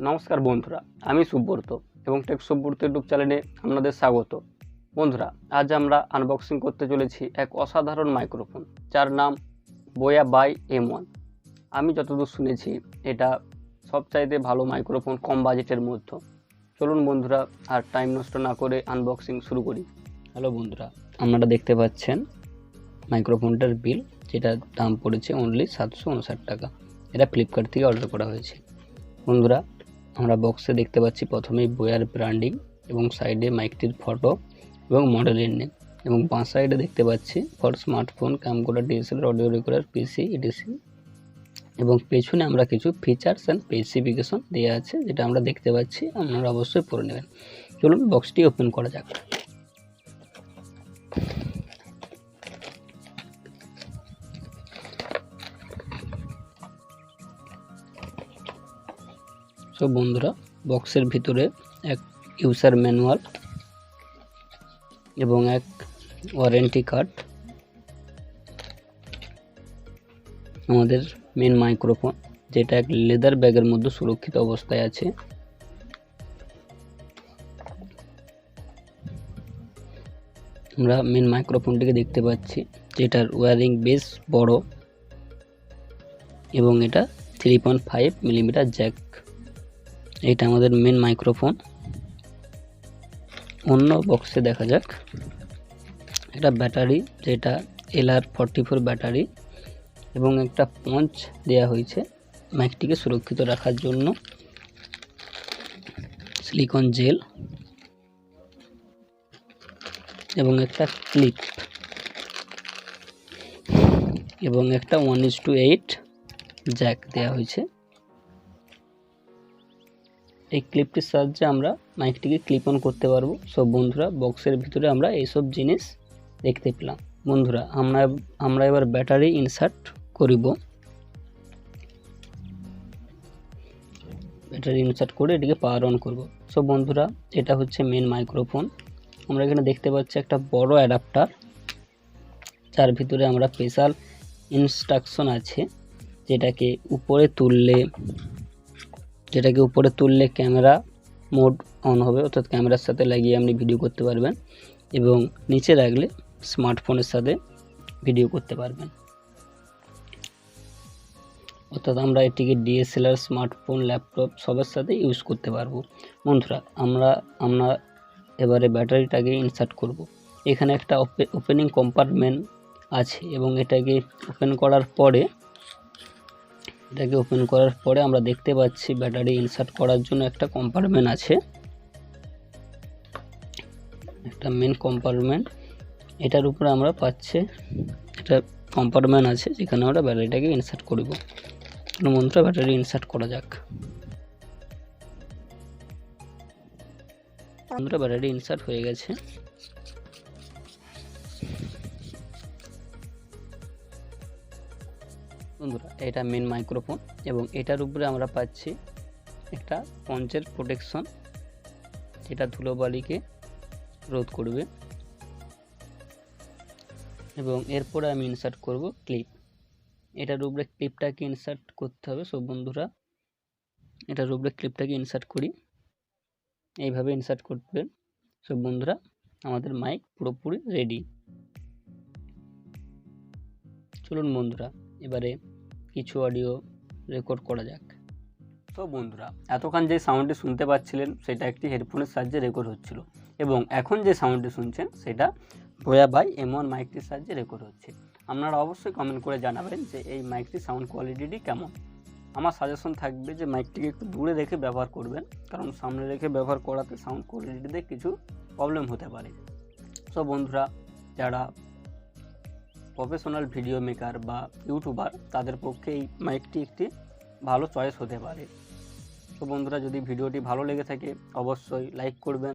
নমস্কার বন্ধুরা, আমি সুব্রত এবং টেক সুব্রত ইউটিউব চ্যানেলে আপনাদের স্বাগত। বন্ধুরা, আজ আমরা আনবক্সিং করতে চলেছি এক অসাধারণ মাইক্রোফোন, যার নাম বোয়া BY-M1। আমি যতদূর শুনেছি এটা সবচাইতে ভালো মাইক্রোফোন কম বাজেটের মধ্যে। চলুন বন্ধুরা, আর টাইম নষ্ট না করে আনবক্সিং শুরু করি। হ্যালো বন্ধুরা, আপনারা দেখতে পাচ্ছেন মাইক্রোফোনটার বিল, যেটার দাম পড়েছে অনলি 759 টাকা। এটা ফ্লিপকার্ট থেকে অর্ডার করা হয়েছে। বন্ধুরা, আমরা বক্সে দেখতে পাচ্ছি প্রথমেই বোয়ার ব্র্যান্ডিং এবং সাইডে মাইকটির ফটো এবং মডেলের নেম, এবং বাঁ সাইডে দেখতে পাচ্ছি for smartphone, camcorder, DSLR, audio recorder, PC, EDC, এবং পেছনে আমরা কিছু ফিচার্স অ্যান্ড স্পেসিফিকেশন দেওয়া আছে, যেটা আমরা দেখতে পাচ্ছি। আপনারা অবশ্যই পড়ে নেবেন। চলুন বক্সটি ওপেন করা যাক। সো বন্ধুরা, বক্সের ভিতরে এক ইউজার ম্যানুয়াল এবং এক ওয়ারেন্টি কার্ড, আমাদের মেন মাইক্রোফোন, যেটা এক লেদার ব্যাগের মধ্যে সুরক্ষিত অবস্থায় আছে। আমরা মেন মাইক্রোফোনটিকে দেখতে পাচ্ছি, যেটার ওয়ারিং বেশ বড় এবং এটা 3.5 মিলিমিটার জ্যাক। এটা আমাদের মেন মাইক্রোফোন। অন্য বক্সে দেখা যাক একটা ব্যাটারি, যেটা LR44 ব্যাটারি, এবং একটা পঞ্চ দেয়া হয়েছে মাইকটিকে সুরক্ষিত রাখার জন্য, সিলিকন জেল, এবং একটা ক্লিপ, এবং একটা 1:8 জ্যাক দেয়া হয়েছে। এই ক্লিপটির সাহায্যে আমরা মাইকটিকে ক্লিপ অন করতে পারবো। সব বন্ধুরা, বক্সের ভিতরে আমরা এইসব জিনিস দেখতে পেলাম। বন্ধুরা, আমরা এবার ব্যাটারি ইনসার্ট করিব। ব্যাটারি ইনসার্ট করে এটিকে পাওয়ার অন করব। সব বন্ধুরা, এটা হচ্ছে মেন মাইক্রোফোন। আমরা এখানে দেখতে পাচ্ছি একটা বড় অ্যাডাপ্টার, যার ভিতরে আমরা স্পেশাল ইনস্ট্রাকশন আছে, যেটাকে উপরে তুললে ক্যামেরা মোড অন হবে, অর্থাৎ ক্যামেরার সাথে লাগিয়ে আপনি ভিডিও করতে পারবেন, এবং নিচে রাখলে স্মার্টফোনের সাথে ভিডিও করতে পারবেন। অর্থাৎ আমরা এটিকে ডিএসএলআর, স্মার্টফোন, ল্যাপটপ সবার সাথে ইউজ করতে পারবো। বন্ধুরা, আমরা এবারে ব্যাটারিটাকে ইনসার্ট করব। এখানে একটা ওপেনিং কম্পার্টমেন্ট আছে, এবং এটাকে ওপেন করার পরে আমরা দেখতে পাচ্ছি ব্যাটারি ইনসার্ট করার জন্য একটা কম্পার্টমেন্ট আছে, একটা মেন কম্পার্টমেন্ট। এটার উপরে আমরা পাচ্ছি একটা কম্পার্টমেন্ট আছে, যেখানে আমরা ব্যাটারিটাকে ইনসার্ট করব। বন্ধুরা, ব্যাটারি ইনসার্ট করা যাক। বন্ধুরা, ব্যাটারি ইনসার্ট হয়ে গেছে। বন্ধুরা, এটা মেন মাইক্রোফোন, এবং এটার উপরে আমরা পাচ্ছি একটা পঞ্চের প্রোটেকশন, যেটা ধুলোবালিকে রোধ করবে। এবং এরপরে আমি ইনসার্ট করব ক্লিপ। এটার উপরে ক্লিপটাকে ইনসার্ট করতে হবে। সব বন্ধুরা, এটার উপরে ক্লিপটাকে ইনসার্ট করি, এইভাবে ইনসার্ট করবেন। সব বন্ধুরা, আমাদের মাইক পুরোপুরি রেডি। চলুন বন্ধুরা, এবারে কিছু অডিও রেকর্ড করা যাক। তো বন্ধুরা, এতক্ষণ যে সাউন্ডটি শুনতে পাচ্ছিলেন, সেটা একটি হেডফোনের সাহায্যে রেকর্ড হচ্ছিল, এবং এখন যে সাউন্ডটি শুনছেন সেটা বোয়া BY-M1 মাইকটির সাহায্যে রেকর্ড হচ্ছে। আপনারা অবশ্যই কমেন্ট করে জানাবেন যে এই মাইকটির সাউন্ড কোয়ালিটিটি কেমন। আমার সাজেশন থাকবে যে মাইকটিকে একটু দূরে রেখে ব্যবহার করবেন, কারণ সামনে রেখে ব্যবহার করাতে সাউন্ড কোয়ালিটিতে কিছু প্রবলেম হতে পারে। সো বন্ধুরা, যারা প্রফেশনাল ভিডিও মেকার বা ইউটিউবার, তাদের পক্ষে এই মাইকটি একটি ভালো চয়েস হতে পারে। তো বন্ধুরা, যদি ভিডিওটি ভালো লেগে থাকে অবশ্যই লাইক করবেন।